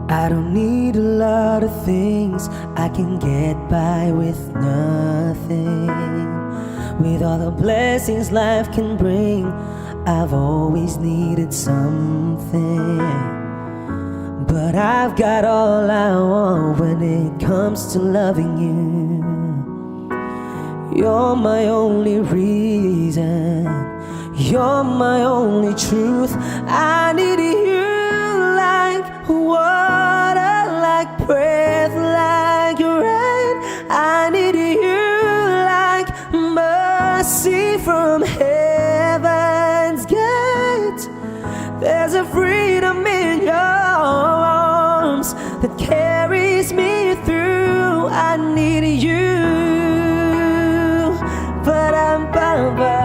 I don't need a lot of things, I can get by with nothing. With all the blessings life can bring, I've always needed something. But I've got all I want when it comes to loving you. You're my only reason, you're my only truth. I need you like water, like breath, like rain. I need you like mercy from heaven's gate. There's a freedom in your arms that carries me through. I need you. Ba-dum-bum-ba.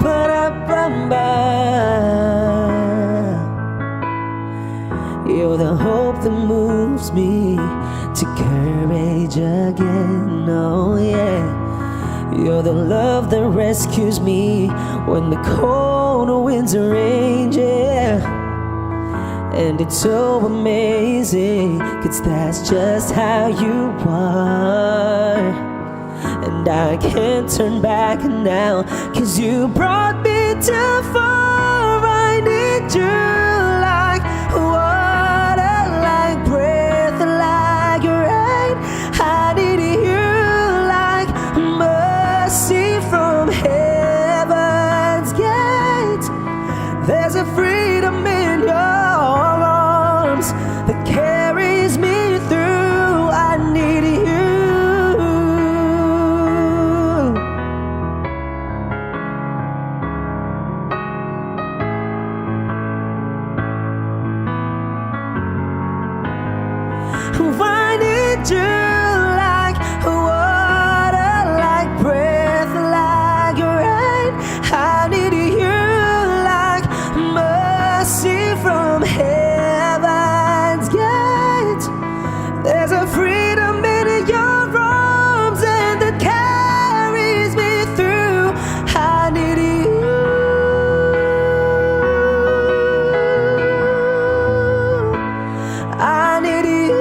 Ba-dum-bum-ba. You're the hope that moves me to courage again, oh yeah. You're the love that rescues me when the cold winds rage, yeah. And it's so amazing, 'cause that's just how you are. And I can't turn back now, 'cause you brought me too far. I need you like water, like breath, like rain. I need you like mercy from heaven's gate. There's a freedom in your arms that carries me through. I need you. I need you like water, like breath, like rain. I need you like mercy from heaven's gate. There's a freedom in your arms and that carries me through. I need you. I need you.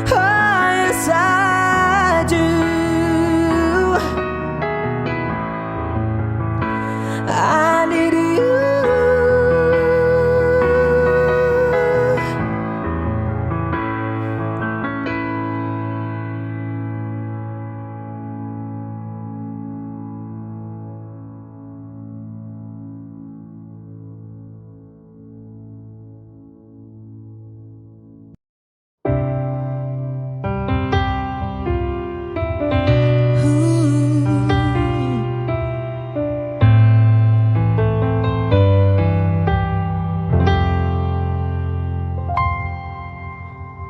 Yes, I do. I need you.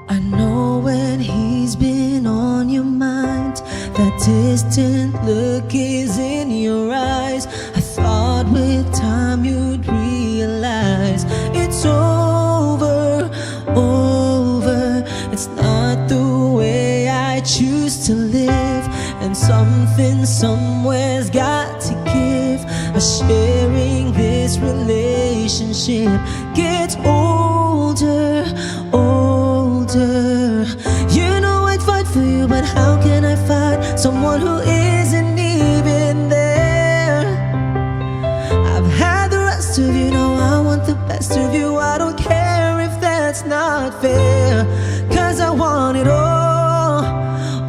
I know when he's been on your mind, that distant look is in your eyes. I thought with time you'd realize it's over, over. It's not the way I choose to live, and something somewhere's got to give. Sharing this relationship gets older, older. You know I'd fight for you, but how can I fight someone who isn't even there? I've had the rest of you, now I want the best of you. I don't care if that's not fair, 'cause I want it all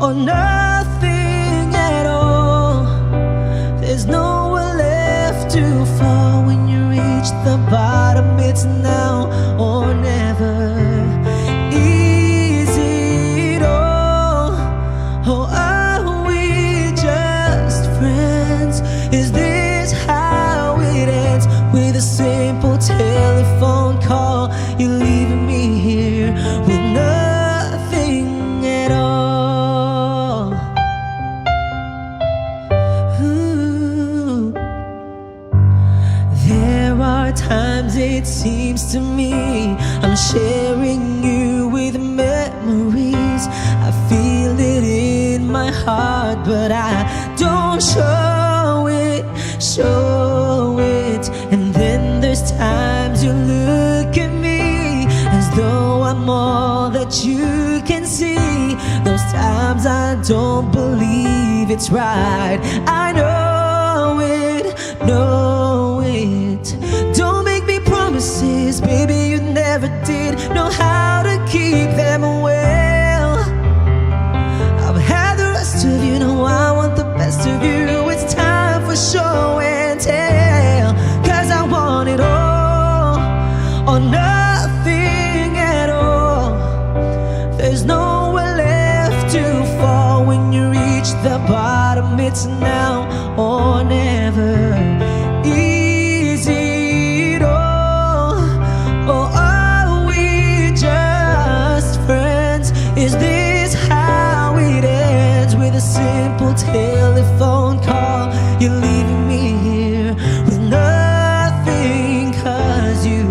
or nothing at all. There's nowhere left to fall when you reach the bottom. It's now or never. Is it all, or are we just friends? Is this how it ends? With a simple telephone call, you're leaving me here with nothing at all. Ooh. There are times it seems to me I'm sharing you with memories. I feel it in my my heart, but I don't show it, show it. And then there's times you look at me as though I'm all that you can see. Those times I don't believe it's right. I know it, know it. Don't make me promises, baby, you never did know how to keep them well. I've had the rest of you, know I want the best of you. It's time for show and tell, 'cause I want it all or nothing at all. There's nowhere left to fall when you reach the bottom. It's now or never. Easy at all, or are we just friends? Is this how it ends? With a simple telephone call, you're leaving me here with nothing, 'cause you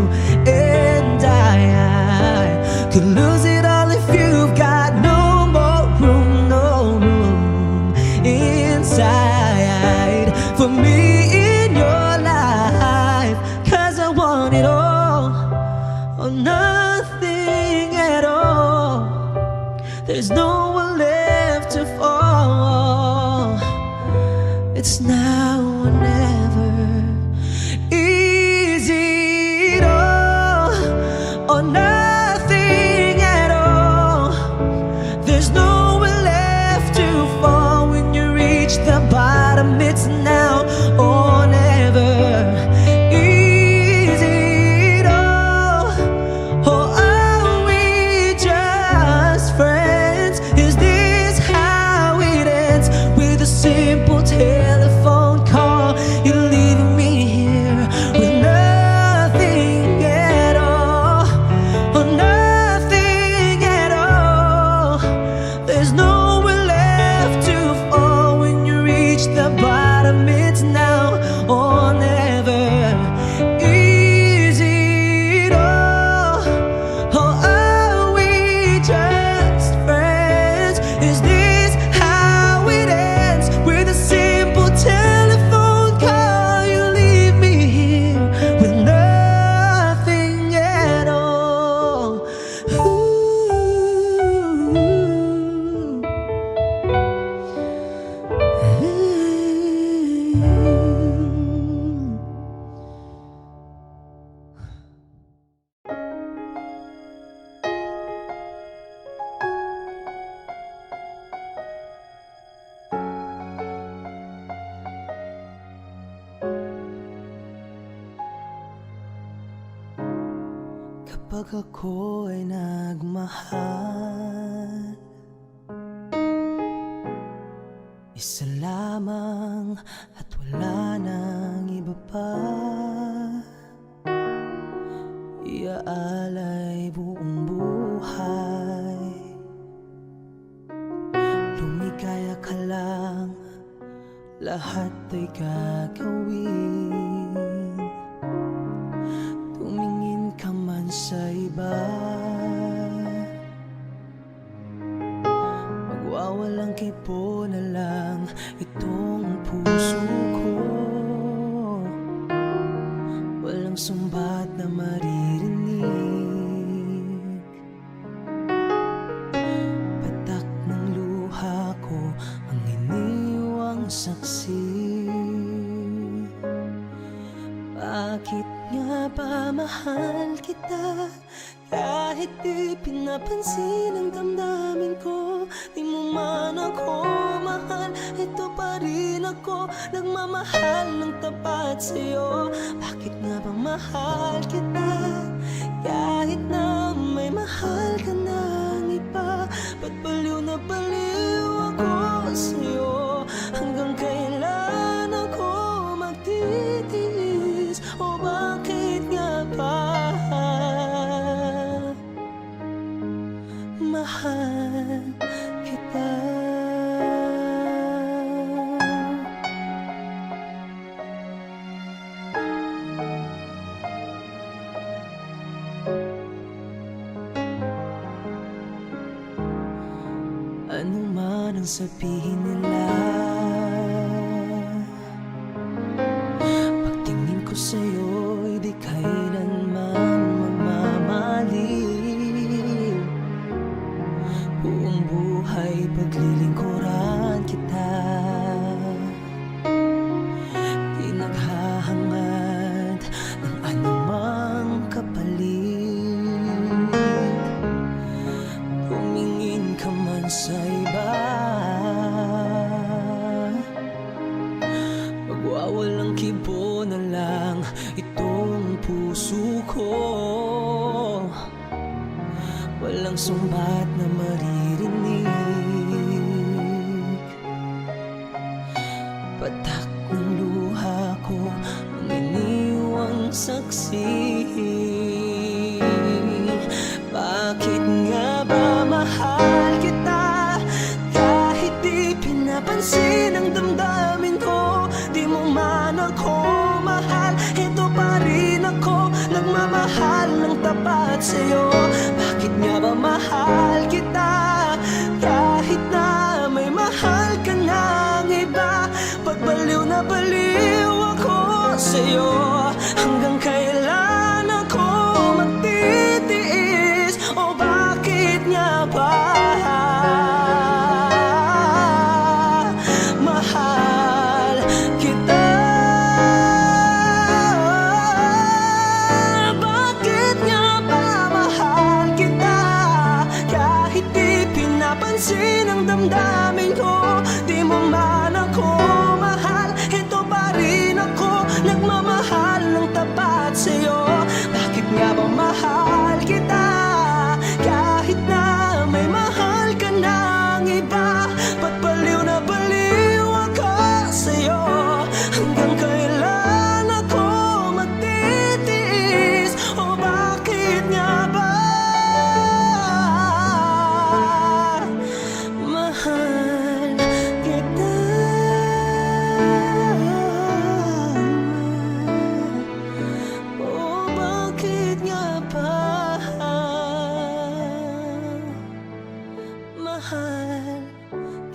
and I could lose it all if you've got no more room, no room inside for me in your life. 'Cause I want it all or nothing at all. There's nowhere left to fall. It's now or never. Easy at all or nothing at all. There's nowhere left to fall when you reach the bottom. It's now or never. Easy at all, or are we just friends? Is this how it ends? With a simple telephone call, you're leaving me here with nothing at all, or nothing at all. There's nowhere left to fall when you reach the bottom. It's now or never. Easy at all, or are we just friends? Is this how it ends? With a simple telephone call, you leave me here with nothing at all. Kapag ako ay nagmahal, isa lamang at wala nang iba pa. Iaalay buong buhay, lumikaya ka lang, lahat ay gagawin. Tumingin ka man sa iba, magwawalang kipo na lang itong puso ko. Walang sumbat na maririnig, patak ng luha ko ang iniwang saksi. Bakit nga ba mahal kita? Kahit di pinapansin ang damdamin ko, di mo man ako mahal, ito pa rin ako, nagmamahal ng tapat sa'yo. Bakit nga ba mahal kita? Kahit na may mahal ka ng iba, ba't baliw na baliw ako sa'yo? Hanggang kailan ako magtitiis? O bakit nga ba mahal kita? Ano sabihin nila. Pagtingin ko sa'yo'y di kailanman magmamaliw. Buong buhay paglilingkuran kita, di naghahangad ng anumang kapalit. Tumingin ka man sa iba, magwawalang kibo na lang itong puso ko. Walang sumbat na maririnig, patak ng luha ko ang iniwang saksi. Bakit nga ba mahal kita kahit di pinapansin ang damdamin ko? Di mo man ako mahal, ito pa rin ako nagmamahal ng tapat sa'yo. Bakit nga ba mahal kita kahit na may mahal ka ng iba? Pagbaliw na baliw ako sa'yo. Hanggang kailan ako magtitiis? O bakit nga ba mahal kita? Bakit nga ba mahal kita kahit di pinapansin ang damdamin ko? Di mo man ako mahal, ito pa rin ako nagmamahal ng tapat sa'yo. Bakit nga ba mahal kita kahit na may mahal ka ng iba? Pagbaliw na baliw ako sa'yo. Hanggang kailan ako magtitiis? O bakit nga ba mahal kita? O bakit nga ba mahal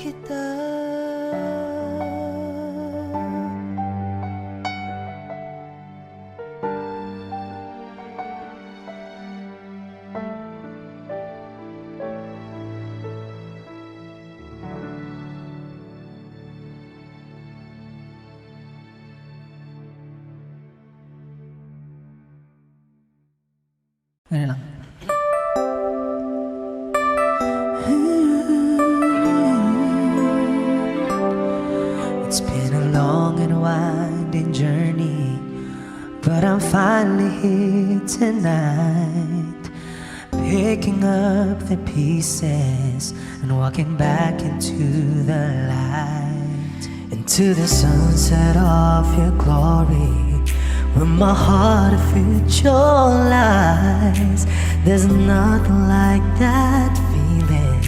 kita? Ganun lang. It's been a long and winding journey, but I'm finally here tonight, picking up the pieces and walking back into the light, into the sunset of your glory, where my heart future lies. There's nothing like that feeling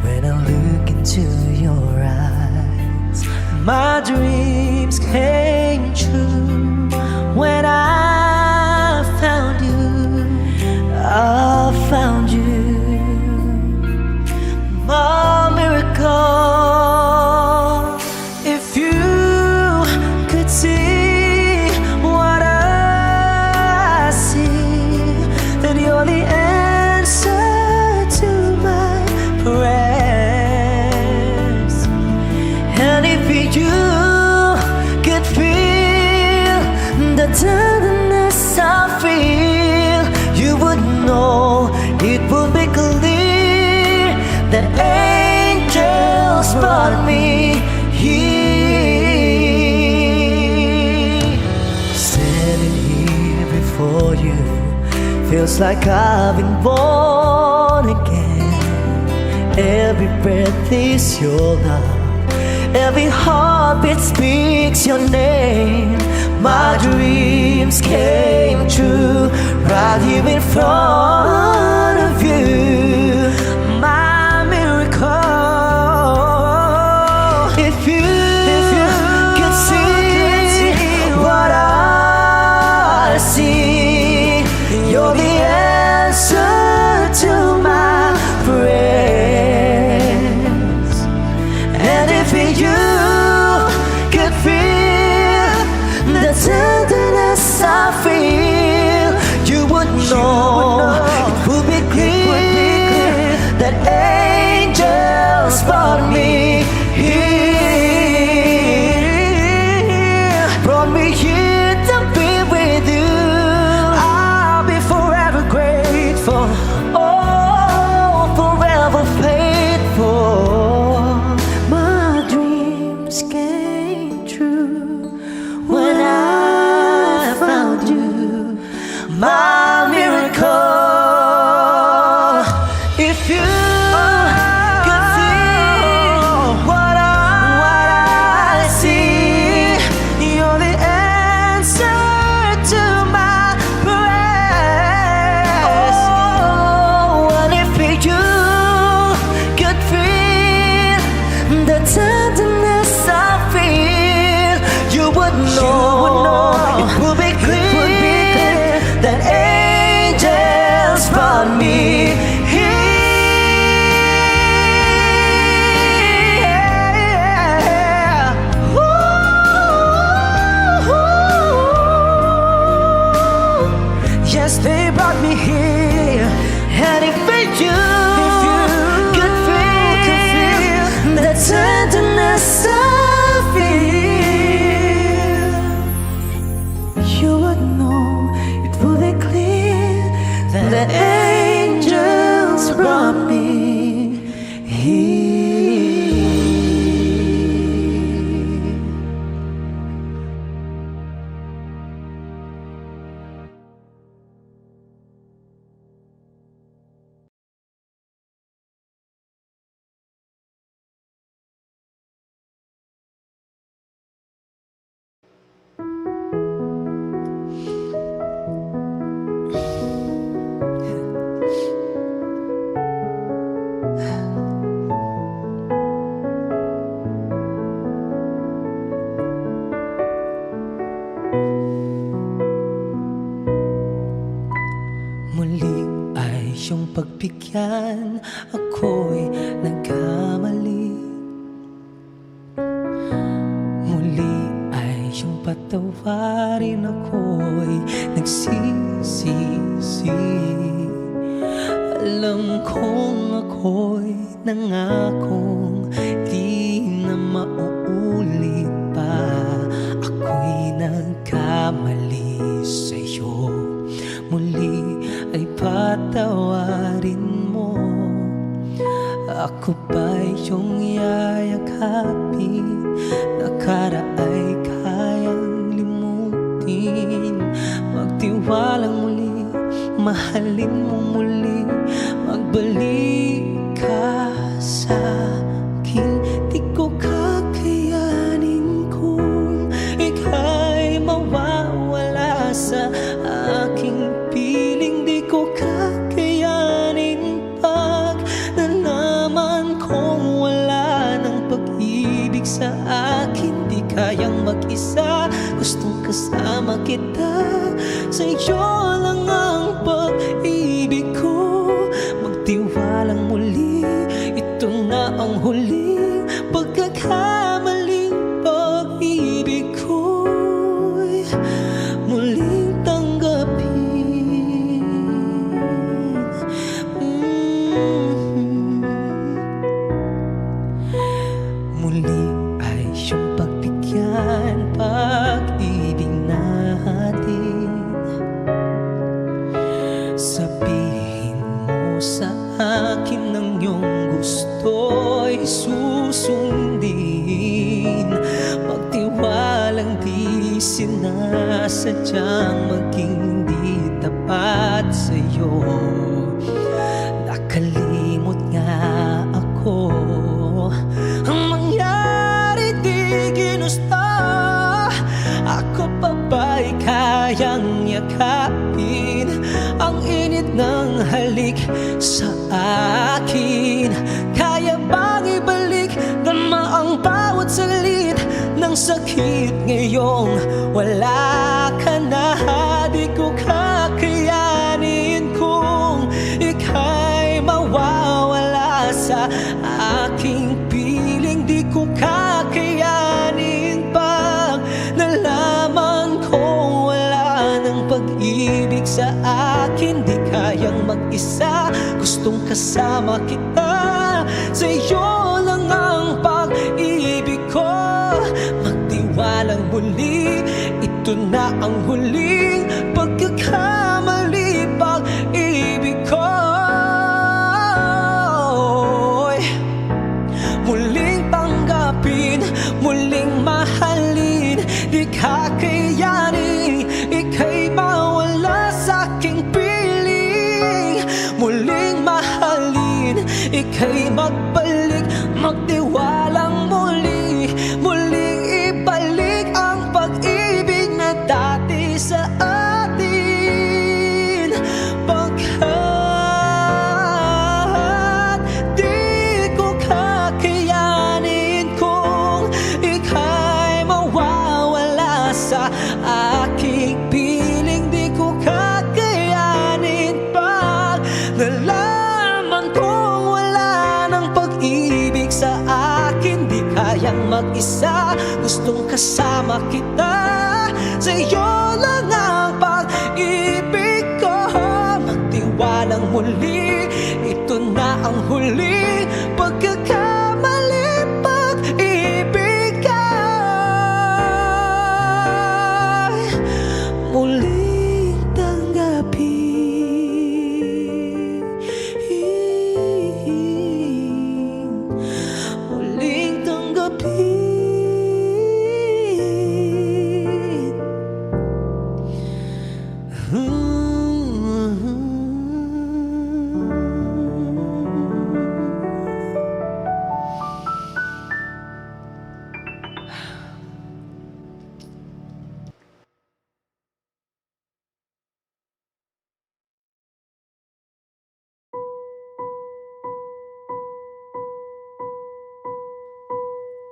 when I look into your eyes. My dreams came true when I found you. I found you, my miracle. If you could see what I see, then you're the answer to my prayers. And if you could feel the tenderness I feel, you would know it would be clear that angels brought me here. Standing here before you feels like I've been born again. Every breath is your love, every heartbeat speaks your name. My dreams came true right here in front of you, my miracle. If you could see what I see, you're the answer to my prayers. dreams came true when I found you, my miracle. If you could see what I see, you're the answer to my prayers. Oh, and if you could feel the tenderness I feel, you would know it would be clear that angels brought me here. Yes, they brought me here. And if you could feel the tenderness I feel, you would know it would be clear that the angels brought me here. Muli ay iyong pagbigyan, ako'y nagkamali. Muli ay iyong patawarin, ako'y nagsisisi. Alam kong ako'y nangakong di na mauulit pa. Ako'y nagkamali sa'yo. Muli ay patawarin mo. Ako ba'y iyong yayakapin? Nakaraay kayang limutin. Magtiwalang muli, mahalin mo muli. Magbalik ka sa akin. Di ko kakayanin kung ika'y mawawala sa aking piling. Di ko kakayanin pag nalaman kong wala ng pag-ibig sa akin. Di kayang mag-isa, gustong kasama kita. Sa iyo lang ang pag-ibig ko. Magtiwalang muli, ito na ang huling pagkakamaling pag-ibig ko'y muling tanggapin. Muli ay iyong pagbigyan, pag-ibig natin. Sabihin mo sa akin ang iyong gusto'y susundin. Magtiwalang di sinasadyang maging di tapat sa'yo. Nakalimot nga ako, ang mangyari di ginusto. Ako pa ba'y kayang yakapin ang init ng halik sa akin? Kaya bang ibalik tama ang bawat salit ng sakit ngayong wala ka na? Di ko kakayanin kung ika'y mawawala sa aking piling. Di ko kakayanin pag nalaman kong wala ng pag-ibig sa akin. Di kayang mag-isa, gustong kasama kita. Sa iyo lang ang pag-ibig ko. Magtiwalang muli, ito na ang huling pagkakamali. Pag-ibig ko muling tanggapin. muling mahalin. Di kakayanin, ika'y mawala sa'king piling. Muling mahalin, ika'y magbalik, magtiwalang muli. Muling ibalik ang pag-ibig na dati sa atin. Pagkat di ko kakayanin kung ika'y mawawala sa aking piling. Di ko kakayanin pag nalaman kong wala ng pag-ibig sa akin. Di kayang mag-isa, gustong kasama kita. Sa'yo lang ang pag-ibig ko. Magtiwalang muli, ito na ang huli. Pagkakamali, pag-ibig ay muling tanggapin. Muling tanggapin.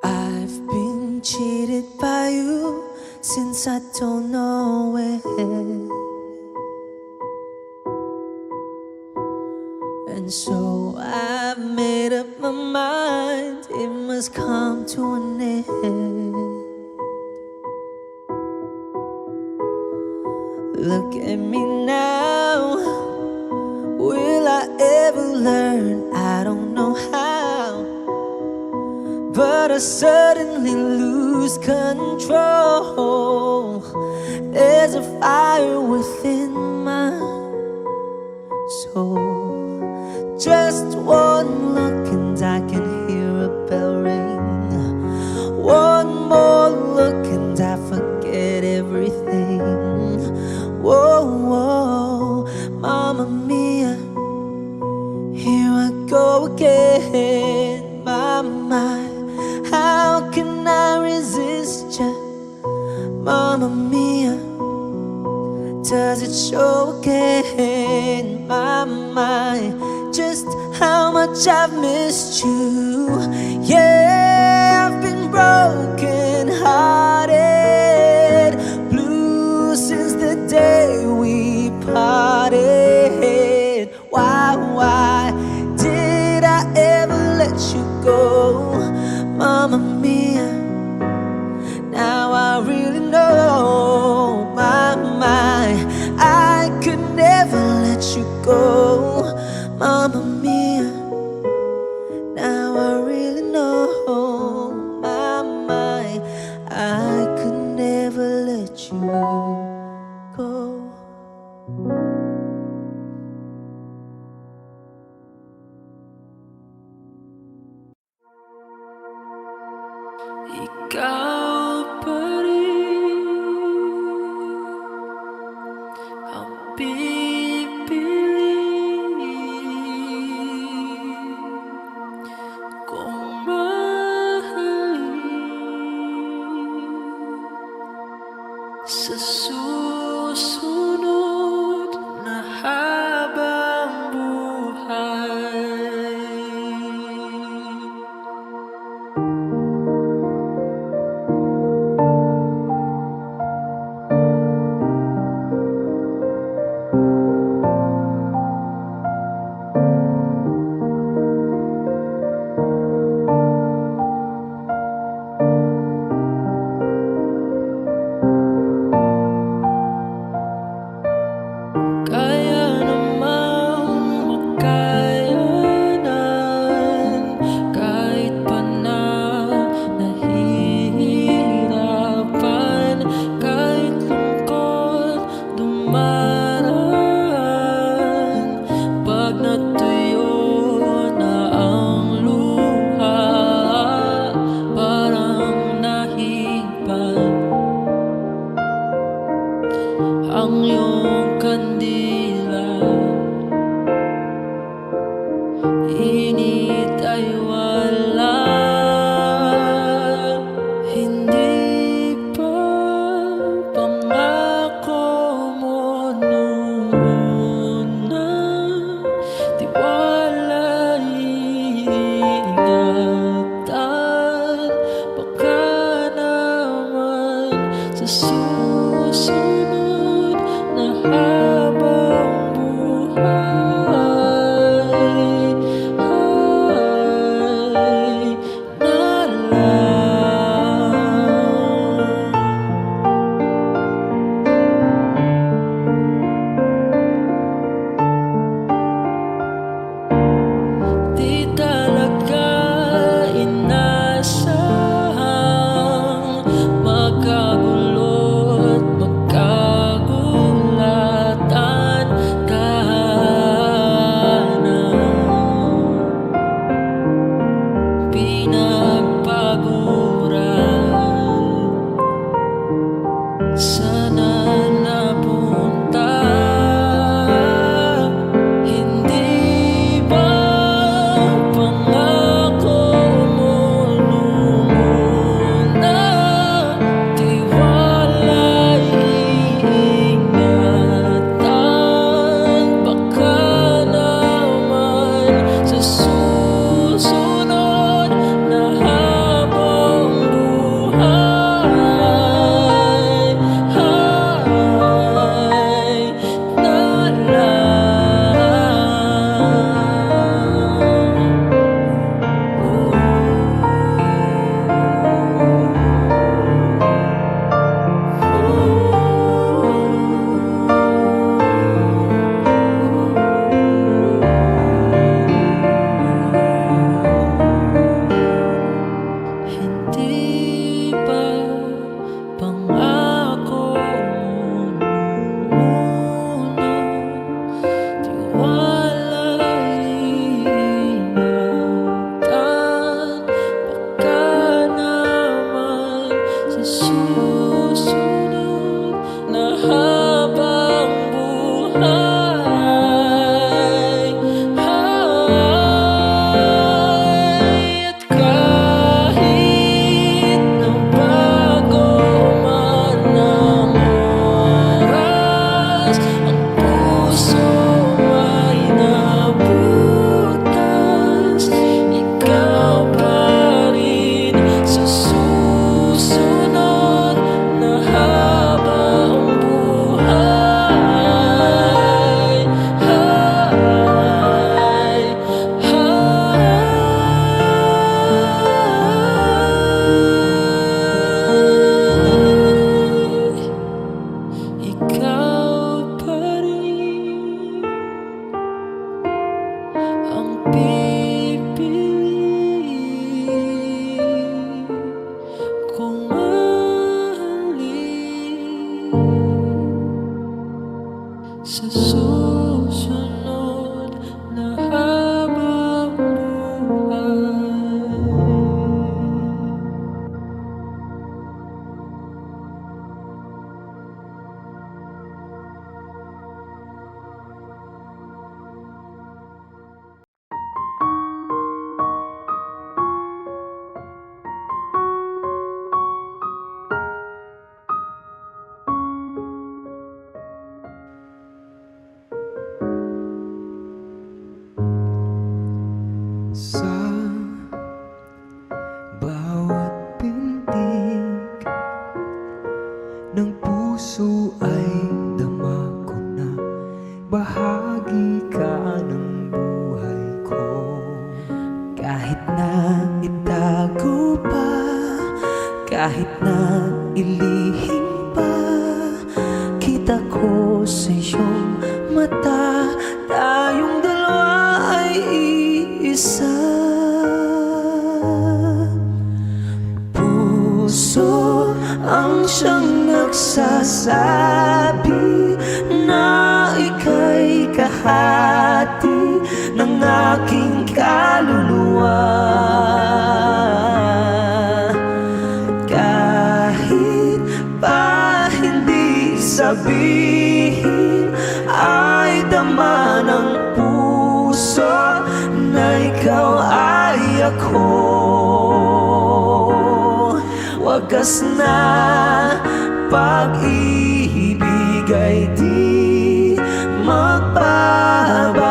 I've been cheated by you since I don't know when. And so I've made up my mind, it must come to an end. Look at me now, will I ever learn? I don't know how, but I suddenly lose control. There's a fire within my soul. Just one look and I can hear a bell ring. One more look and I forget everything. Whoa, whoa, Mamma Mia, here I go again. My, how can I resist ya? Mamma Mia, does it show again? My, just how much I've missed you. Yeah, I've been broken hearted, blue since the day we parted. Why did I ever let you go? Mamma Mia, now I really know. My, I could never let you go. Mamma Mia, now I really know. My, I could never let you go. Ikaw pa rin ang pipiliin kong mahalin sa susunod na habang buhay. sa susunod na habang buhay ay na lang. Di talaga inasahang magkagulo at magkagulatan ka na pinagpaguran. Sana napunta, hindi ba pangako mo muna? Tiwala'y iingatan, baka naman sa susunod na habang buhay ay na Hindi ba pangako mo muna? Tiwala'y ingatan, baka naman sa susunod na habang buhay at kahit na bago man ang oras, ang puso ay nabutas. Ikaw pa rin sa susunod na habang buhay ikaw pa rin ang pipili kung mahalin sa susunod na habang buhay. Sa bawat pintig ng puso ay dama ko na bahagi ka ng buhay ko. Kahit na itago pa, kahit na ilihim pa, kita ko sa iyong mata, tayong dalawa ay iisa. Puso ang siyang nagsasabi na ika'y kahati ng aking kaluluwa. Kahit pa hindi sabihin, ay dama ng puso na ikaw ay ako. Wagas na pag-ibig ay di magbabago.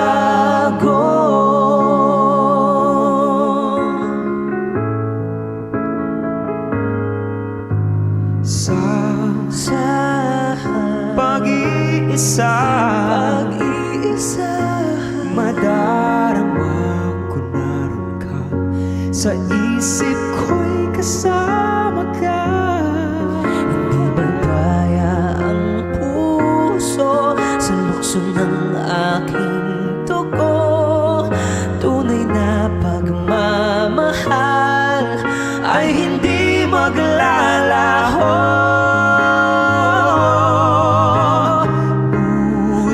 Sa sa pag-iisa, pag-iisa. madarama ko naroon ka, sa isip ko'y kasama ka. Hindi magkaya ang puso sa lukso ng aking dugo. Tunay na pagmamahal ay hindi maglalaho.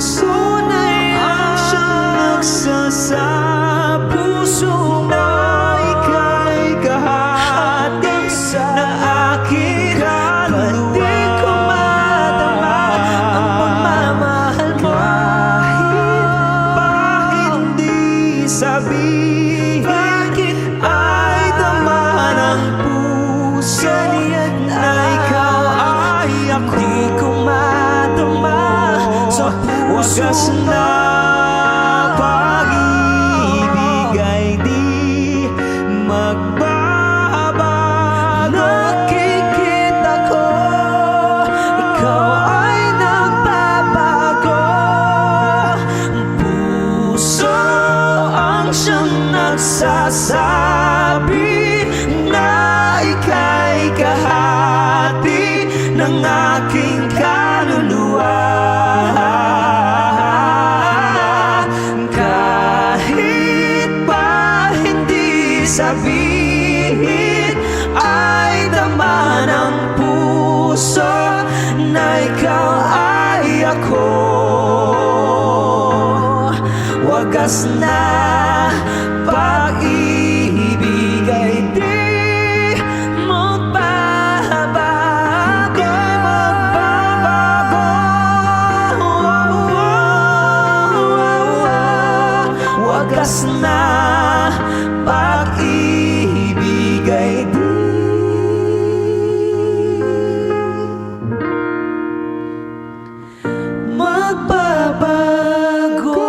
Puso na'y ang siyang nagsasabi, puso na ika'y kahati ng aking kaluluwa. Di ko madama ang pagmamahal mo. Kahit pa hindi sabihin, Bakit ay dama ng puso na ikaw ay ako. di ko madama sa puso Wagas na pag-ibig ay di magbabago. Nakikita ko, ikaw ay nagbabago. Ang puso ang siyang nagsasabi na ika'y kahati ng aking kaluluwa. Kahit pa hindi sabihin, ay dama ng puso na ikaw ay ako. Wagas na pag-ibig ay di magbabago. Wagas na pag-ibig ay di magbabago.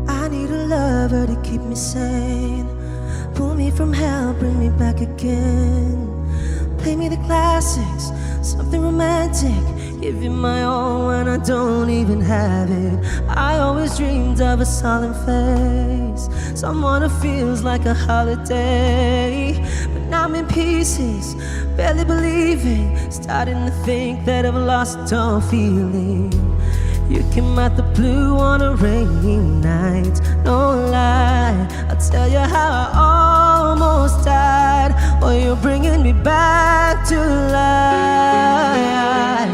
I need a lover to keep me sane, pull me from hell, bring me back again. Play me the classics, something romantic, give you my all when I don't even have it. I always dreamed of a solemn face, someone who feels like a holiday. But now I'm in pieces, barely believing, starting to think that I've lost all feeling. You came out the blue on a rainy night, no lie, I'll tell you how I almost died, while you're bringing me back to life.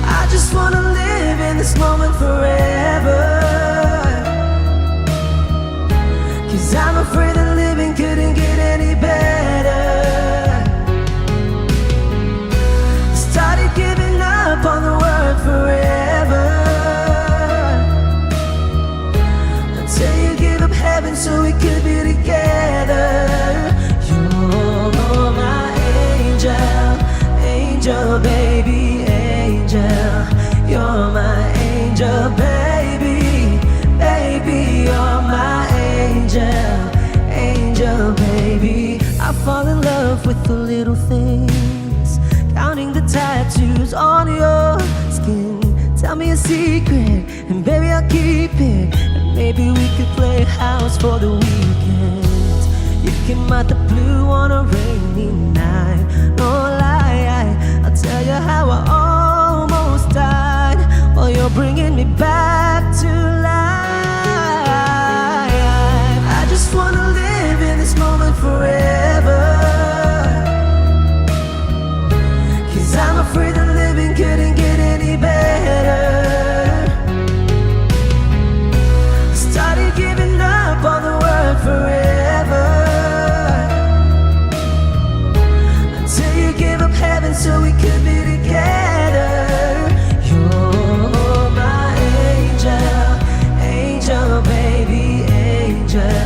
I just wanna live in this moment forever, 'cause I'm afraid that living couldn't get any better. Started giving up on the word forever, until you give up heaven so we could be together. You're my angel, angel baby, angel. You're my angel baby, baby. You're my angel, angel baby. I fall in love with the little things, counting the tattoos on your skin. Tell me a secret, and baby I'll keep it. And maybe we could play house for the weekend. You came out the blue on a rainy night, no lie, I'll tell you how I almost died, while you're bringing me back to life. I just wanna live in this moment forever, 'cause I'm afraid that living couldn't get any better. Started giving up on the word forever, until you give up heaven so we could be together. You're my angel, angel baby, angel.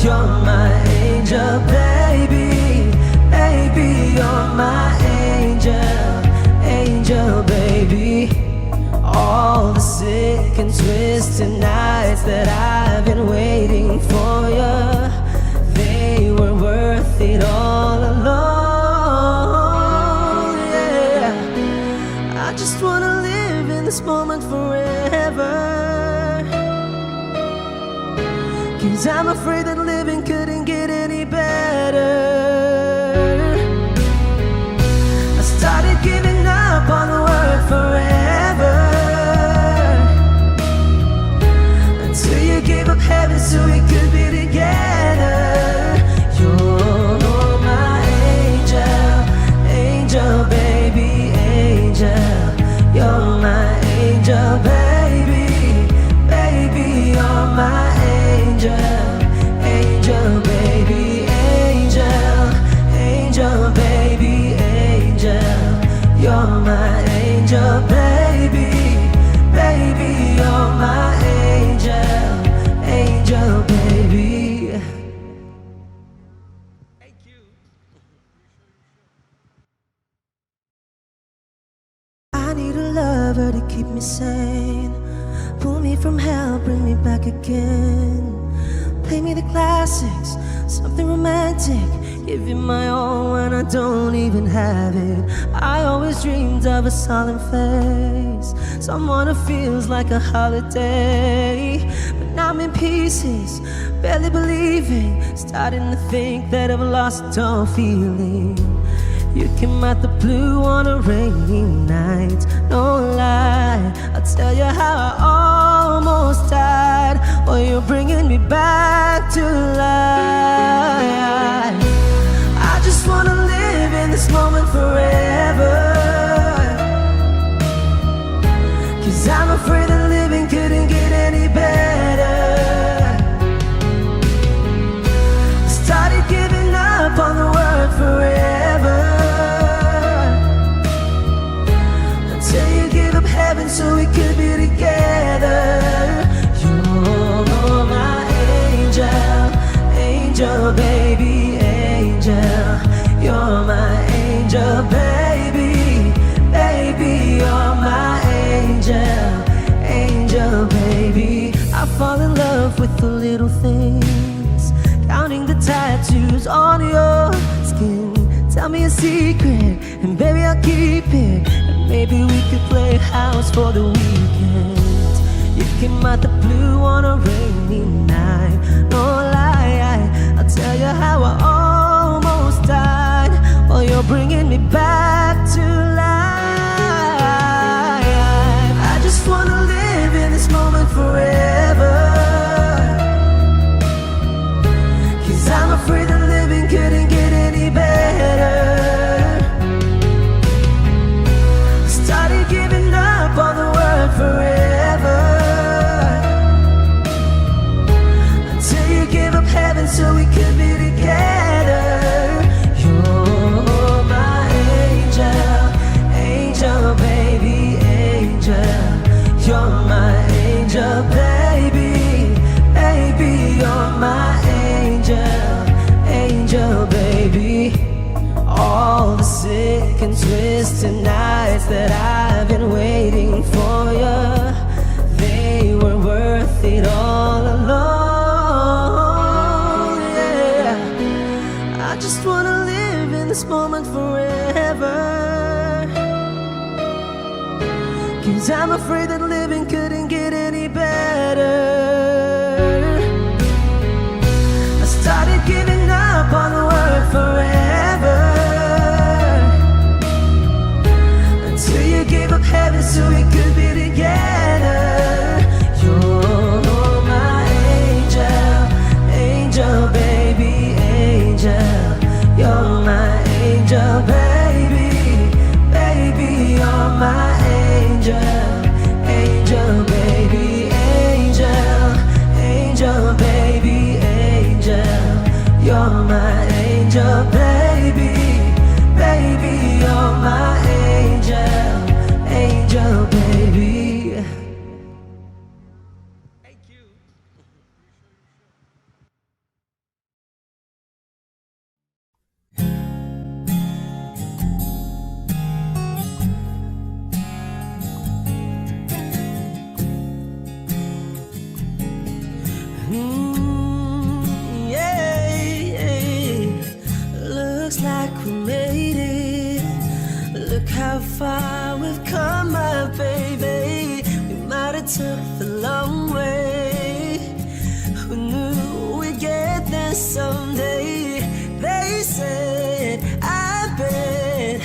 You're my angel baby, sick and twisted nights that I've been waiting for you, they were worth it all alone. Yeah, I just wanna live in this moment forever, 'cause I'm afraid that living couldn't get any better. I started giving up on the word forever, until you gave up heaven so we could be together. You're my angel, angel baby, angel. You're my angel baby, baby, you're my angel, angel baby, angel, angel baby, angel. You're my angel baby, baby, you're my angel, angel baby. I need a lover to keep me sane, pull me from hell, bring me back again. Play me the classics, something romantic, give you my all when I don't even have it. I always dreamed of a solemn face, someone who feels like a holiday. But now I'm in pieces, barely believing, starting to think that I've lost all feeling. You came out the blue on a rainy night, no lie, I'll tell you how I almost died. Well, you're bringing me back to life. I just wanna live in this moment forever, 'cause I'm afraid that living couldn't get any better. I started giving up on the word forever, until you gave up heaven so we could be together. You're my angel, angel baby, angel. You're my angel baby, baby, you're my angel, angel baby. I fall in love with the little things, counting the tattoos on your skin. Tell me a secret, and baby I'll keep it. And maybe we could play house for the weekend. You came out the blue on a rainy night, no lie, I'll tell you how I almost died. Well, you're bringing me back to life. I just wanna live in this moment forever, 'cause I'm afraid that living couldn't get any better. Started giving up on the word forever, until you gave up heaven so we could be together. You're my angel, angel baby, angel. You're my angel baby, baby, you're my angel, angel baby. All the sick and twisted nights that I've been waiting for you, they were worth it all alone. Yeah, I just wanna live in this moment forever, 'cause I'm afraid that living couldn't get any better. I started giving up on the word forever, until you gave up heaven so we could be together. You're my angel, angel baby, angel. You're my angel baby, baby, you're my angel, angel baby, angel, angel baby, angel. You're my angel baby, baby, you're my angel, angel baby. like we made it. Look how far we've come, my baby. We might have took the long way. Who knew we'd get there someday? They said, I bet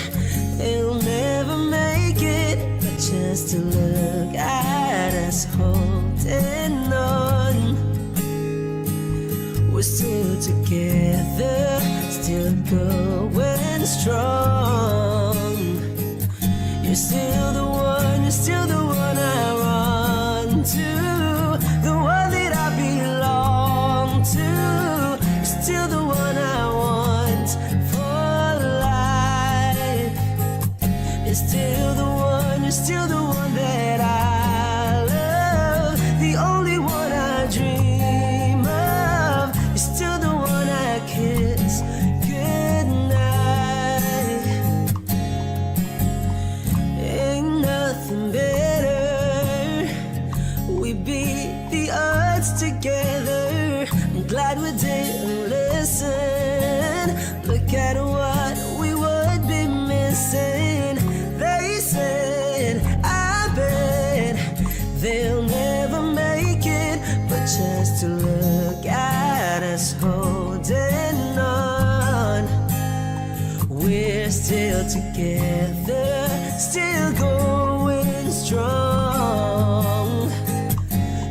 they'll never make it. But just to look at us holding on, we're still together, still going strong. You're still the one, you're still the one I run to, the one that I belong to. You're still the one I want for life. You're still the one, you're still the one that I love, the only one I dream of. You're still the one I kiss goodnight. Ain't nothing better. We beat the odds together. I'm glad we didn't listen. Look at what we would be missing. They said, I bet they'll never make it. But just to look at us holding on, we're still together, still going strong.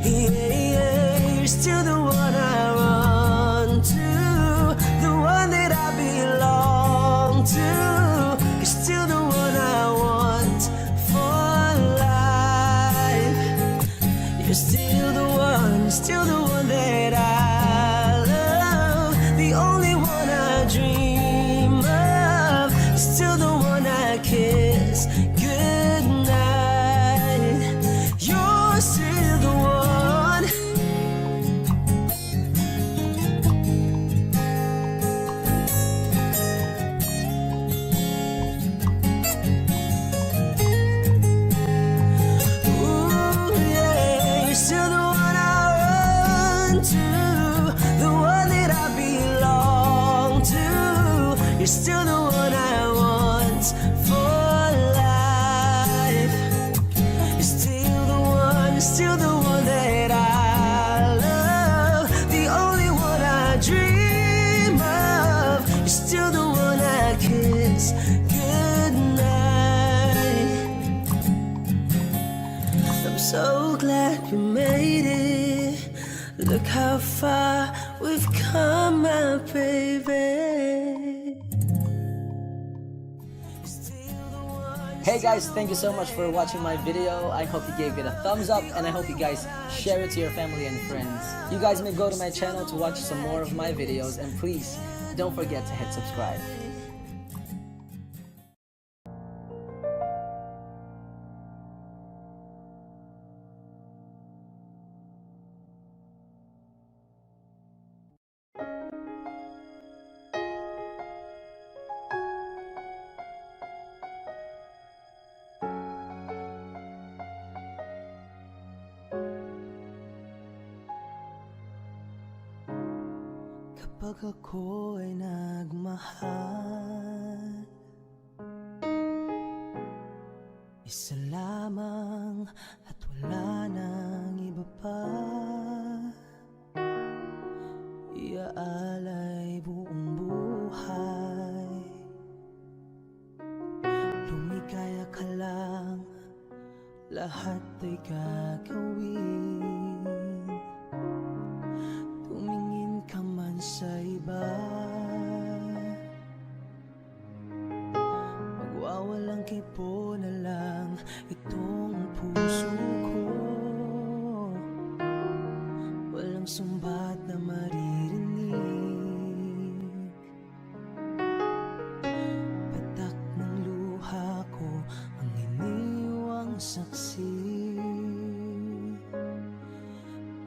Yeah, you're still the one I run to, the one that I belong to. You're still the one I want for life. You're still the one, still the one that I love, the only one I dream of. You're still the one I kiss goodnight. You're still the one. Ooh, yeah, you're still the one I run to, the one that I belong to. You're still the one I want for life. You're still the one, you're still the one that I love, the only one I dream of. You're still the one I kiss goodnight. I'm so glad we made it. Look how far we've come, my baby. Hey guys, thank you so much for watching my video. I hope you gave it a thumbs up and I hope you guys share it to your family and friends. You guys may go to my channel to watch some more of my videos, and please don't forget to hit subscribe. Kapag ako ay nagmahal, isa lamang at wala nang iba pa. Iaalay buong buhay, lumikaya ka lang, lahat ay gagawin. Tumingin ka man sa iba, magwawalang kipo na lang itong puso ko. Walang sumbat na maririnig, patak ng luha ko ang iniwang saksi.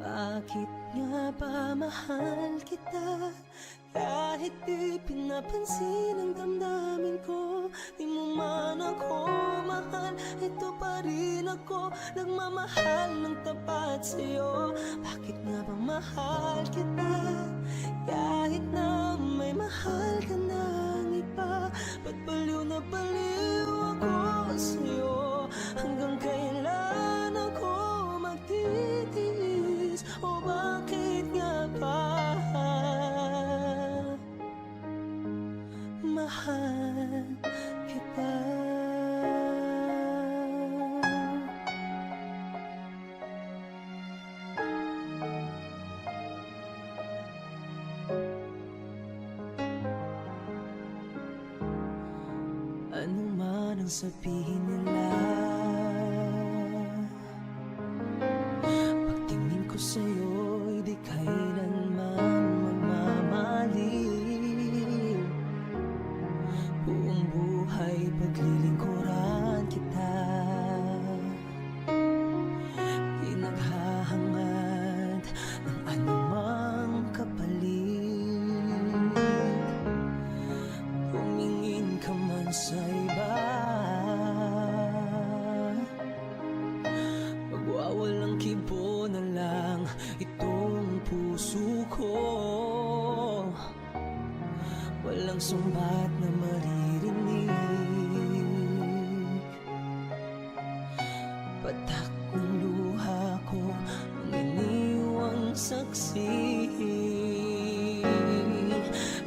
Bakit nga ba mahal kita? Kahit di pinapansin ang damdamin ko, di mo man ako mahal, ito pa rin ako, nagmamahal ng tapat sa'yo. Bakit nga ba mahal kita? Kahit na may mahal ka ng mahal kita. Ano man ang sabihin nila, pagtingin ko sa'yo'y di kailanman magmamaliw. Buong buhay paglilingkuran kita, di naghahangad ng anumang kapalit. Tumingin ka man sa iba, magwawalang kibo na lang itong puso ko. Walang sumbat na maririnig, patak ng luha ko ang iniwang saksi.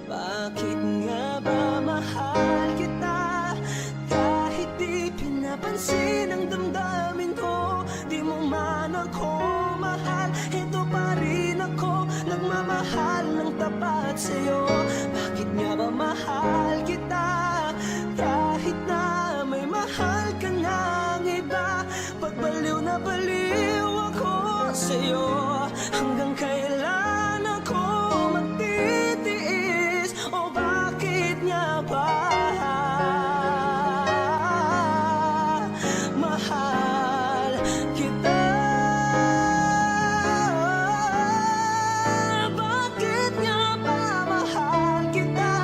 Bakit nga ba mahal kita kahit di pinapansin ang damdamin ko? Di mo man ako mahal, ito pa rin ako nagmamahal ng tapat sa'yo. Bakit nga ba mahal kita kahit na may mahal ka ng iba? Pagbaliw na baliw ako sa'yo, hanggang kailan ako magtitiis? O bakit nga ba mahal kita? Bakit nga ba mahal kita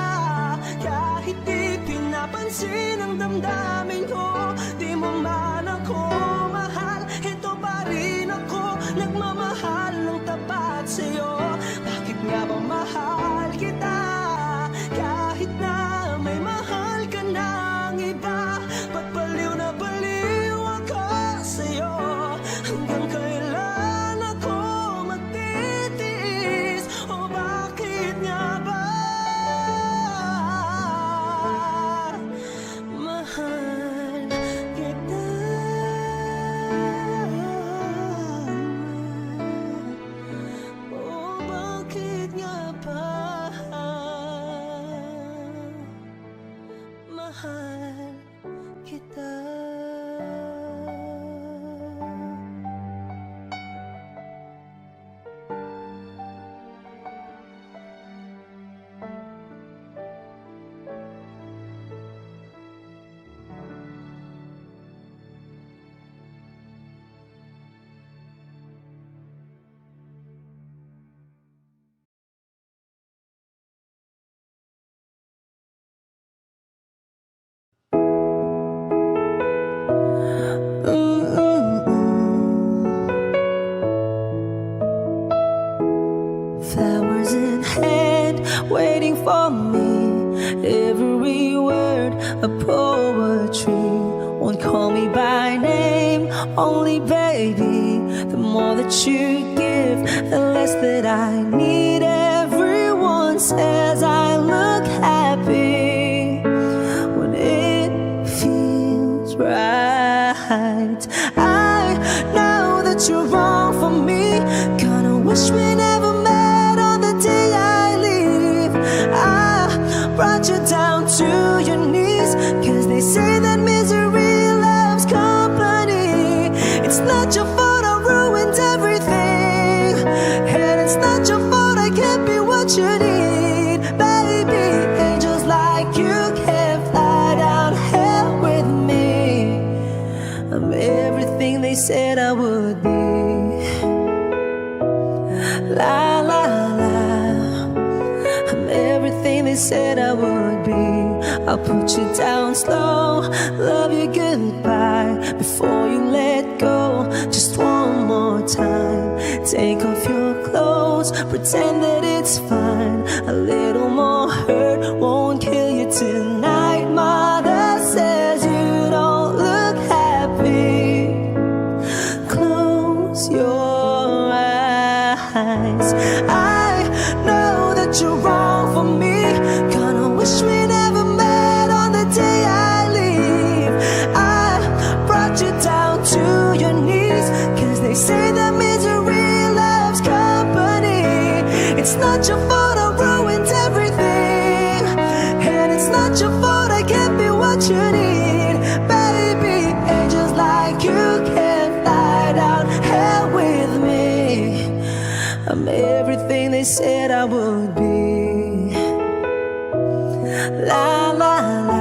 kahit di pinapansin ang damdamin ko? Di mo man ako mahal, ito pa rin ako nagmamahal ng tapat sa'yo. Bakit nga ba mahal kita kahit na may mahal ka ng iba? Pagpaliw na baliw ako sa'yo, hanggang kailan ako magtitiis? O bakit nga ba mahal kita? O bakit nga ba mahal kita? Flowers in hand, waiting for me. Every word a poetry. Won't call me by name, only baby. The more that you give, the less that I need. Everyone says I look happy when it feels right. I know that you're wrong for me. Gonna wish we never met on the day I leave. I brought you down to your knees, 'cause they say that misery loves company. It's not your fault I ruined everything, and it's not your fault I can't be what you need. Baby, angels like you can't fly down hell with me. I'm everything they said I would be. La la la, I'm everything they said I would be. I'll put you down slow, love you goodbye before you let go. Just one more time, take off your clothes, pretend that it's fine. A little more hurt won't kill you tonight. Mother says you don't look happy. Close your eyes. I know that you're wrong for me. Gonna wish we never met La la la.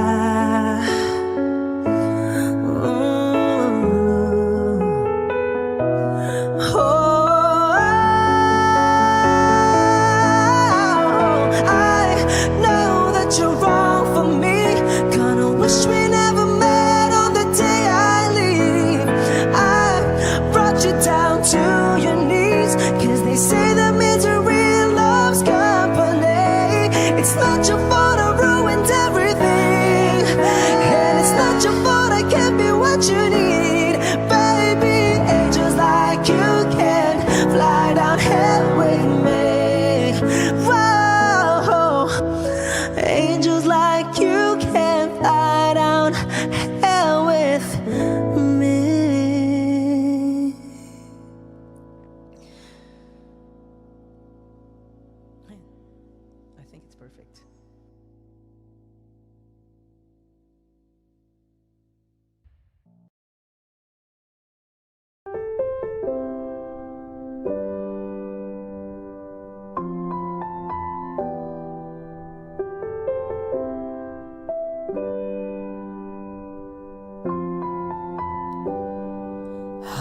You're wrong for me. Kinda wish we never met on the day I leave. I brought you down to your knees, 'cause they say that misery loves company. It's not your fault I ruined everything, and it's not your fault I can't be what you need. Baby, angels like you can fly down hell with me. Angels like you can fly down hell with me. I think it's perfect.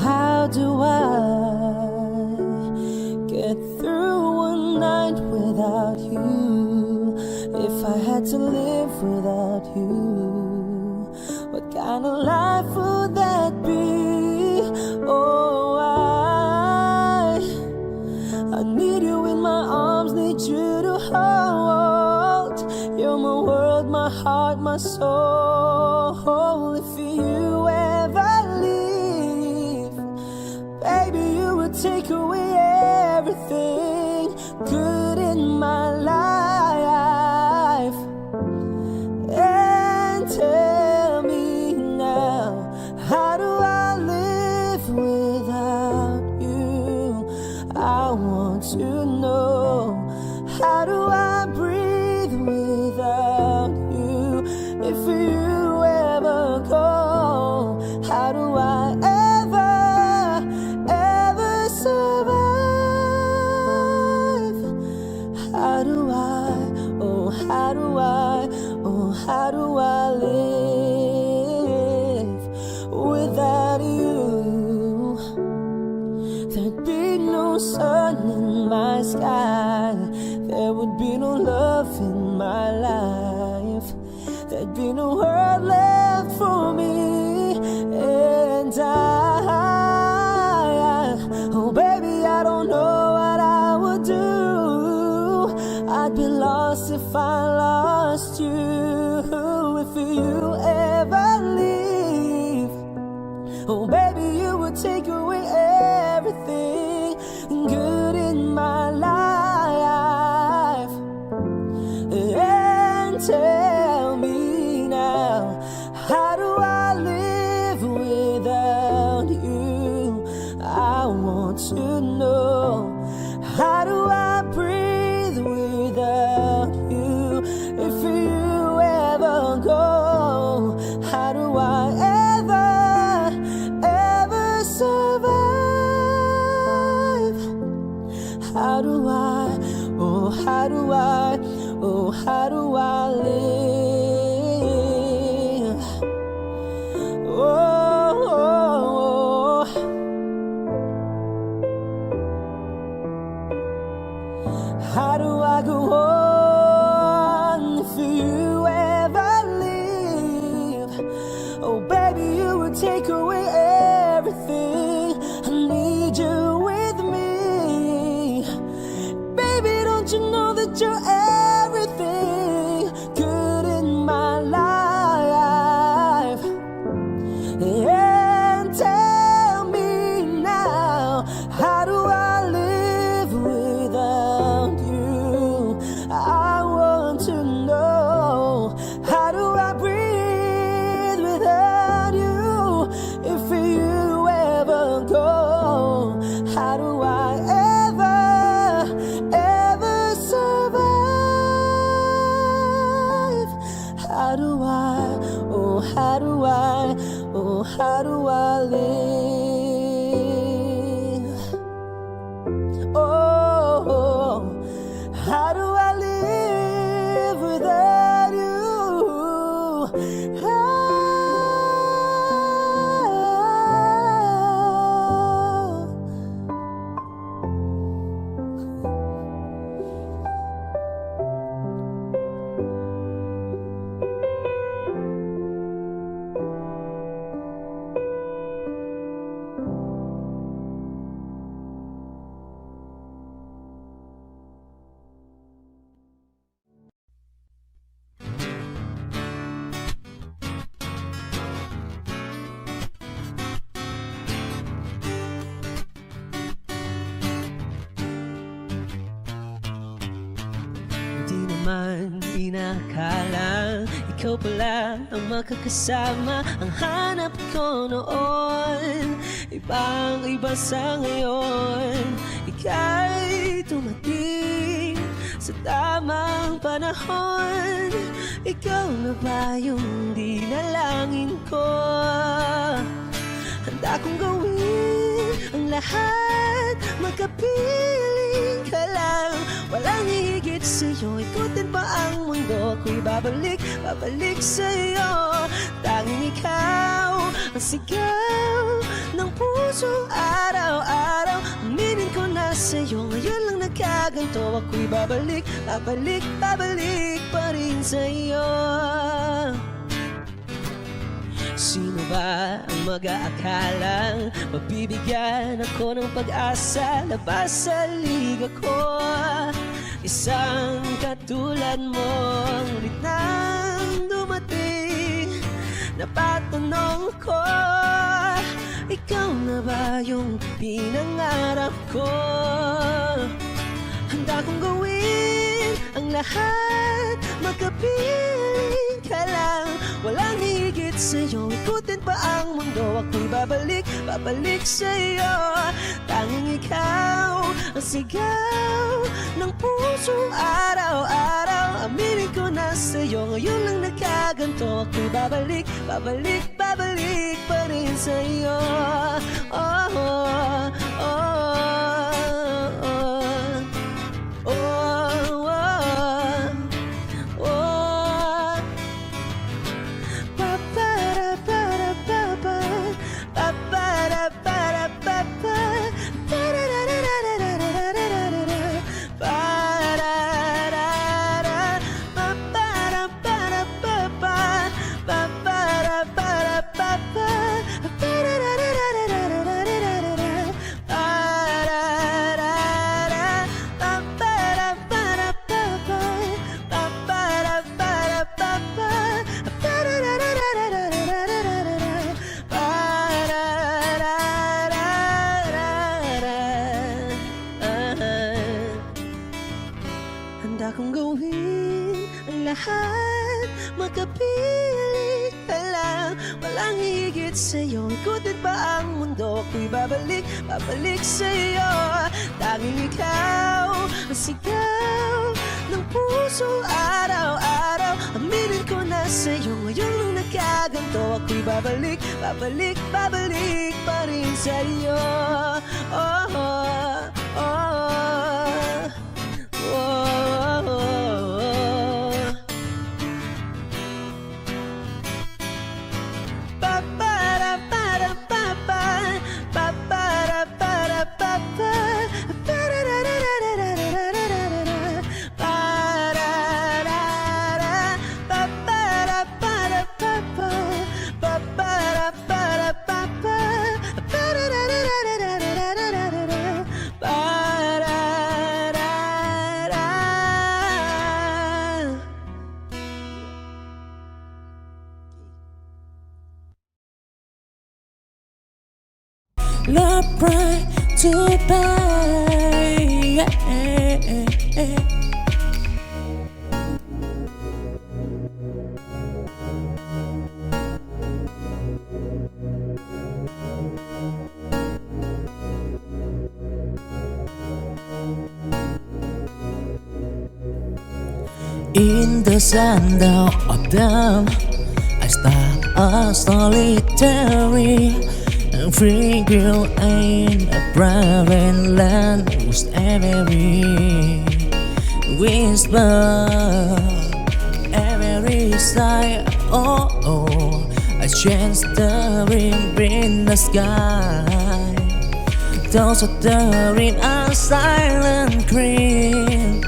How do I get through one night without you? If I had to live without you, what kind of life would that be? Oh, I need you in my arms, need you to hold. You're my world, my heart, my soul. If you ever leave, baby, you would take away everything good in my life. And tell me now, how do I live without you? I want to know, how do I breathe without you? If you ever go, how do I ever survive? How do I, oh how do I, oh how do I live without you? There'd be no sun in my sky, there would be no love in my life, there'd be no world left for me. And oh baby, I don't know what I would do. I'd be lost if I lost you. If you ever leave, oh baby, you would take away everything good in my life. And tell me now, how do I live without you? I want to know, how do I breathe without you? If you ever go, how do I ever survive? How do I, oh how do I, oh how do I live? Oh, how do I go on if you ever leave? Oh baby, you would take away everything. I need you with me. Baby, don't you know that you're everything good in my life? And tell me now, how do I live without you? I want to know, how do I breathe without you? If you ever go, how do I ever survive? How do I, oh how do I, oh how do I live? Oh, how do I live without you? man inakala ikaw pala ang makakasama. Ang hanap ko noon, ibang iba sa ngayon. Ika'y tumating sa tamang panahon. Ikaw na ba yung dinalangin ko? Handa kong gawin ang lahat, magkapiling ka lang. Walang higit sa'yo, ikutin pa ang mundo. Ako'y babalik sa'yo. Tanging ikaw ang sigaw ng puso araw-araw. Aminin ko na sa'yo, ngayon lang nagkaganto. Ako'y babalik pa rin sa'yo. Sino ba ang mag-aakalang mabibigyan ako ng pag-asa? Labas sa liga ko, isang katulad mo. Ngunit nang dumating, napatanong ko, ikaw na ba yung pinangarap ko? Handa kong gawin ang lahat, magkapiling ka lang. Walang higit sa'yo, ikutin pa ang mundo. Ako'y babalik sa'yo. Tanging ikaw ang sigaw ng puso araw-araw. Aminin ko na sa'yo, ngayon lang nagkaganto. Ako'y babalik pa rin sa'yo. Oh, oh, oh, oh, oh, oh, oh. Handa kong gawin ang lahat, magkapiling ka lang. Walang higit sa'yo, ikutin pa ang mundo. Ako'y babalik sa'yo. Tanging ikaw ang sigaw ng puso araw-araw. Aminin ko na sa'yo, ngayon lang nagkaganto. Ako'y babalik pa rin sa'yo. Oh, oh, oh, oh. Love right to buy. In the sundown of dawn, I start a solitary and free girl in a barren land whose every whisper, every sigh, oh, oh, a chance stirring in the sky. Those stirring a silent cream.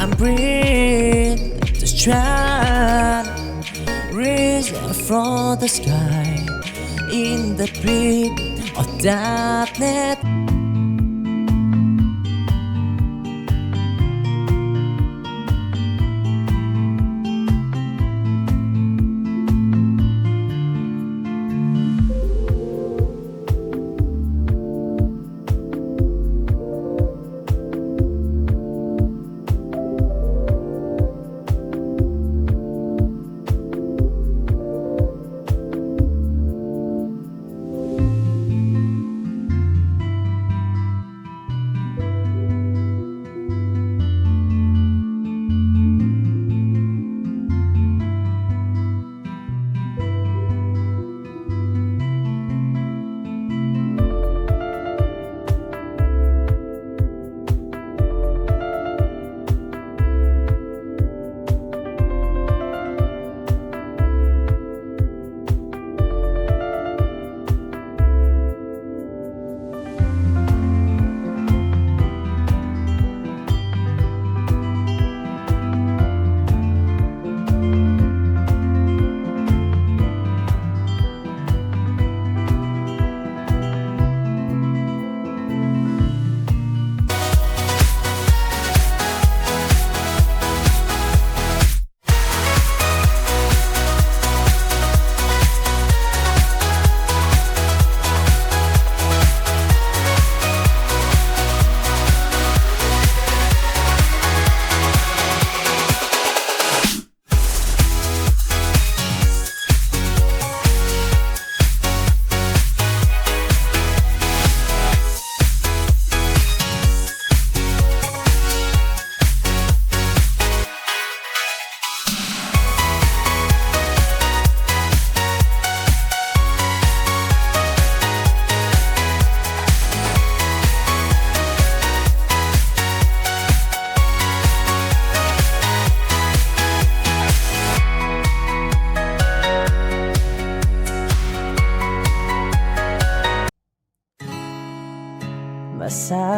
I'm breathing to try reach from the sky in the pit of darkness.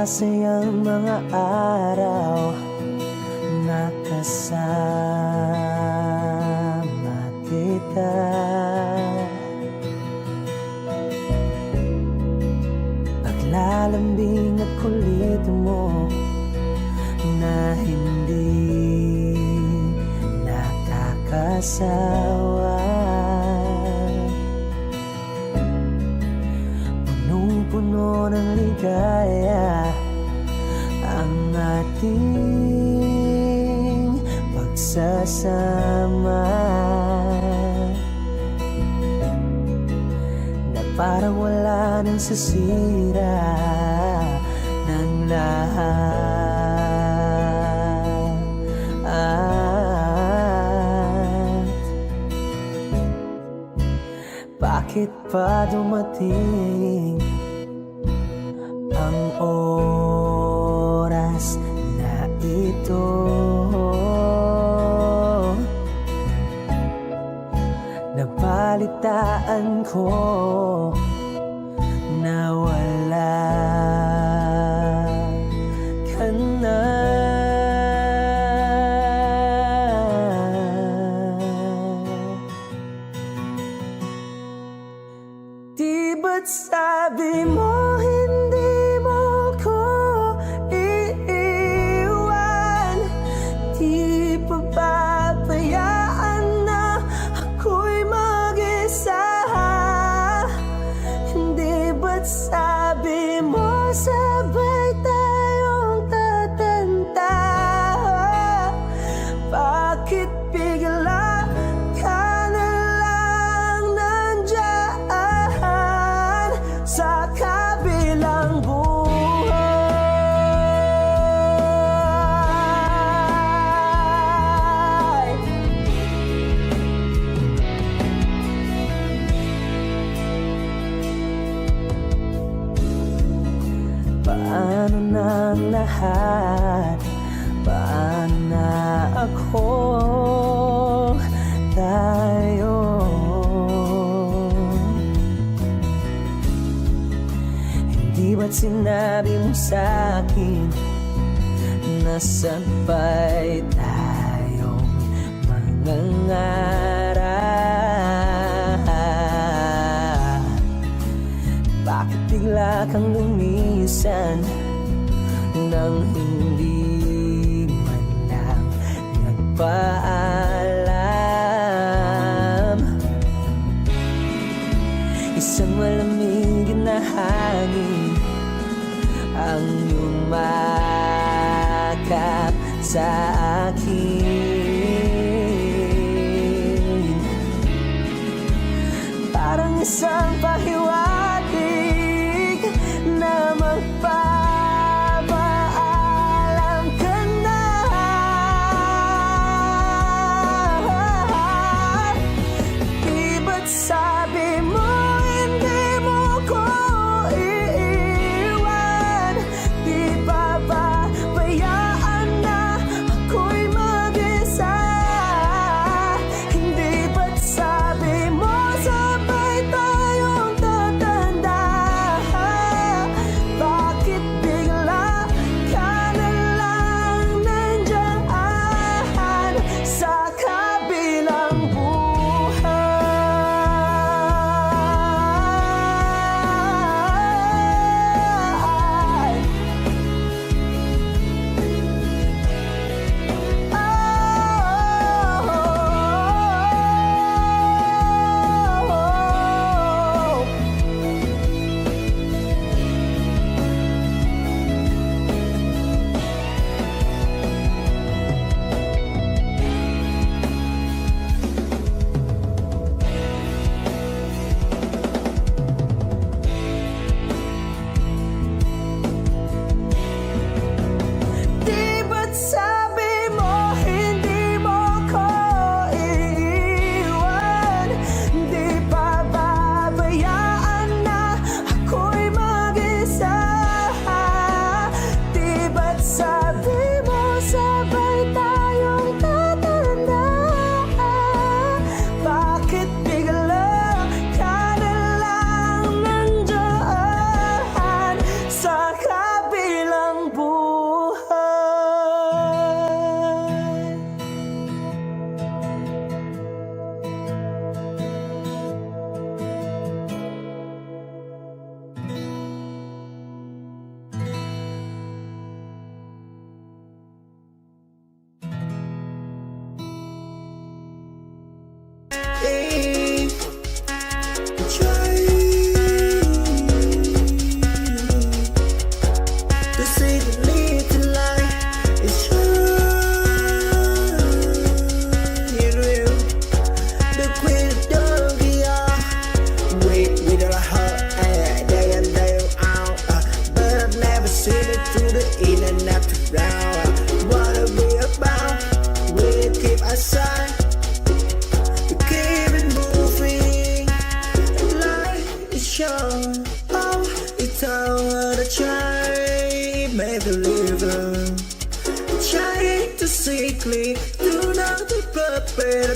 masayang mga araw na kasama kita. Paglalambing at kulit mo na hindi nakakasawa. Punong-puno ng ligaya ang ating pagsasama, na parang wala nang sisira ng lahat. Bakit pa dumating ang oras na ito? Nabalitaan ko na wala ka na. Di ba't sabi mo hindi mo ko iiwan? Di pa babayaan na ako'y mag-isa? Hindi ba't sabi mo sabay tayong tatanda? Bakit bigla ka na lang nandyan sa kabilang buhay? Paano na ang lahat? Paano na ako? Tayo hindi ba't sinabi mo sa'kin na sabay tayong mangangarap? Bakit bigla kang lumisan nang hindi man lang nagpaalam? Isang malamig na hangin ang yumakap sa akin, parang isang pahiwatig na magpapaalam ka na. Di ba't sabi mo hindi mo ko iiwan? Di ba babayaan na ako'y mag-isa? Hindi ba't sabi mo sabay tayong tatanda?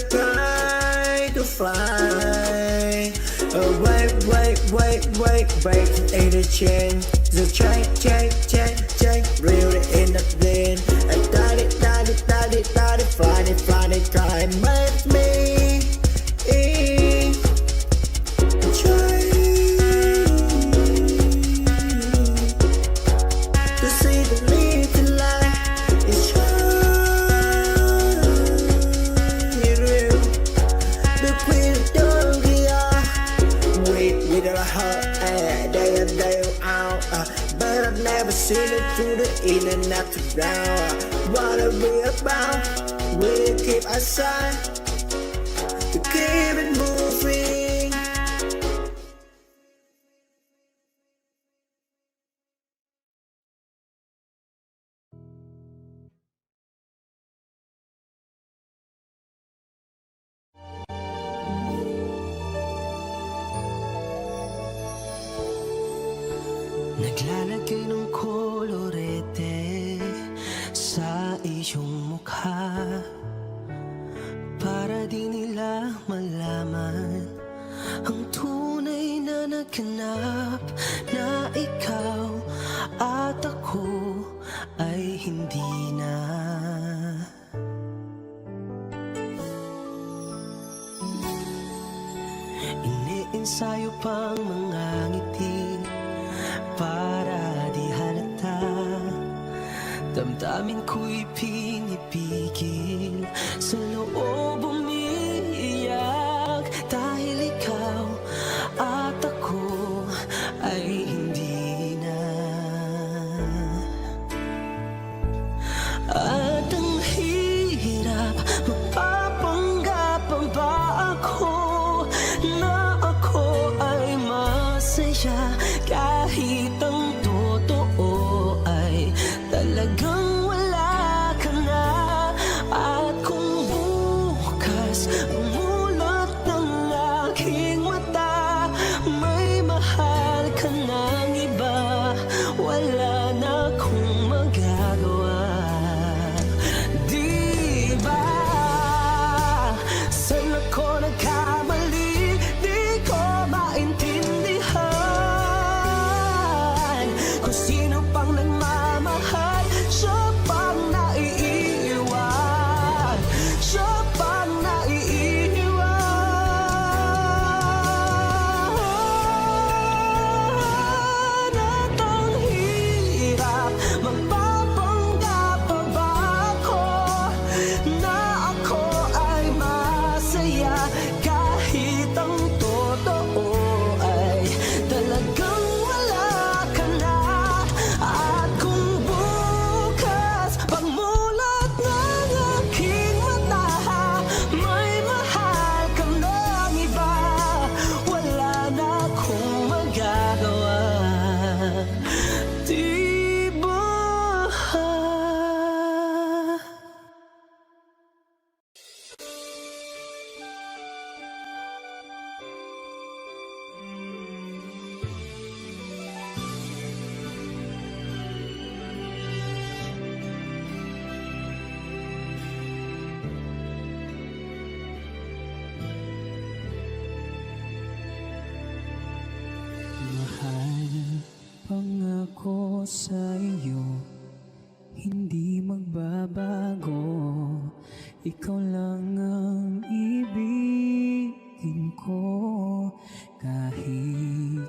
try to fly. Wait, break in the chain. The chain, really in the plane. And daddy, fly, try make me try to see the little light is shining real. The queen of Doria, with her heart, day in, day out. But I've never seen it through the in and out to down. What are we about? We keep aside to keep it moving. Naglalagay ng kolorete sa iyong mukha para di nila malaman ang tunay na naganap, na ikaw at ako ay hindi na. Iniensayo pang mga ngiti para di halata. Damdamin ko'y pinipigil, sa loob umiiyak, dahil ikaw at ako ay hindi na. At ang hirap, magpapanggap pa ba ako na ako ay masaya, kahit ang totoo ay talagang wala ka na. At kung bukas umulot ng aking mata, may mahal ka ng iba, wala na akong magagawa. Di ba? Saan ako nagkamali? Di ko maintindihan kung sino pang nagmamahal, siya pang naiiwan, siya pang naiiwan. At ang hirap, magpapanggap pa ba ako na ako ay masaya, kahit ang totoo ay talagang wala ka na. At kung bukas pagmulat ng aking mata, may mahal ka ng iba, wala na akong magagawa. Di ba? Mahal, pangako sa iyo, hindi magbabago. Ikaw lang ang ibigin ko, kahit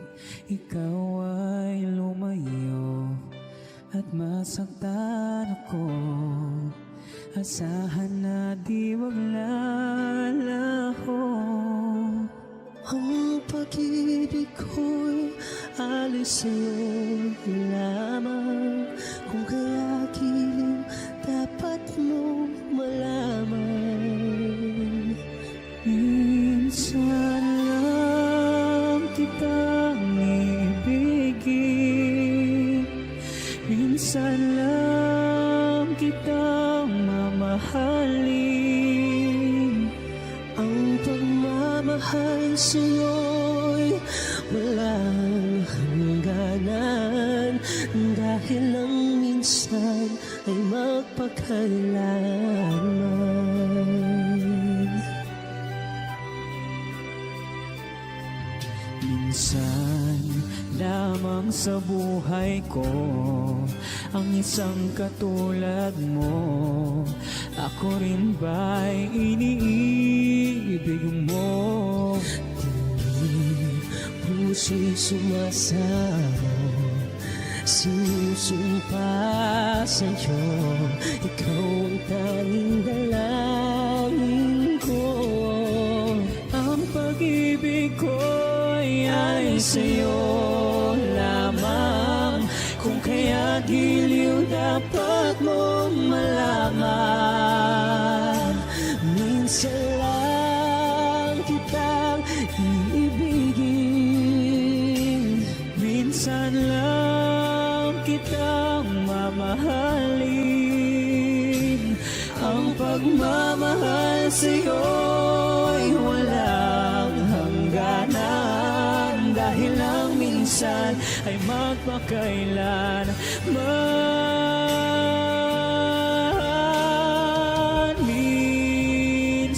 ikaw ay lumayo at masaktan ako. Asahan na di maglalaho. Ang pag-ibig ko'y alis sa'yo lamang, kung kaya kiling dapat mong malaman. Minsan lang kitang ibigin, minsan lang kitang mamahalin. Ang pagmamahal sa'yo'y walang hangganan, dahil lang minsan ay magpakailanman. Minsan lamang sa buhay ko ang isang katulad mo. Ako rin ba'y iniibig mo? Di puso'y sumasamo, sinusumpa sa'yo. Ikaw ang tanging dalangin ko. Ang pag-ibig ko'y ay sa'yo lamang. Kung kaya giliw dapat mong malaman. Minsan lang kitang iibigin, minsan lang kitang mamahalin. Ang pagmamahal sa'yo'y walang hangganan, dahil lang minsan ay magpakailanman.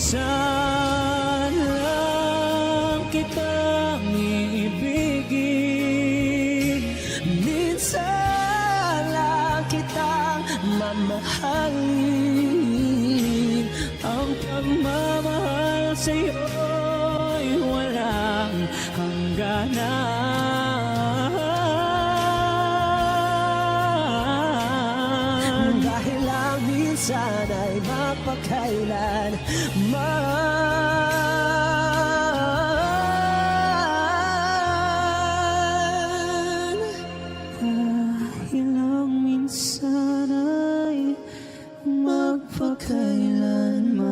Minsan lang kitang iibigin, minsan lang kitang mamahalin. Ang pagmamahal sa'yo'y walang hangganan, dahil lang minsan ay mapakailanman. Dahil lang minsan ay magpakailanman.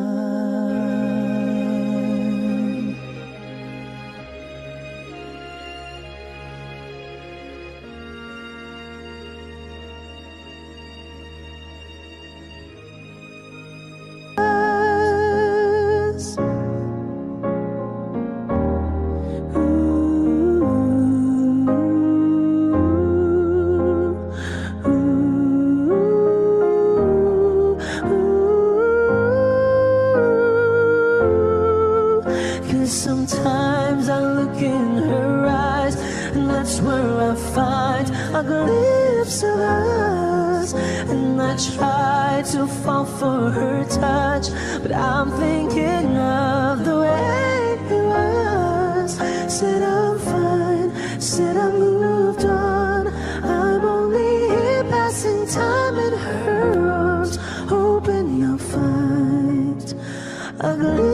Sometimes I look in her eyes, and that's where I find a glimpse of us. And I try to fall for her touch, but I'm thinking of the way it was. Said I'm fine, said I moved on. I'm only here passing time in her arms, hoping you'll find a glimpse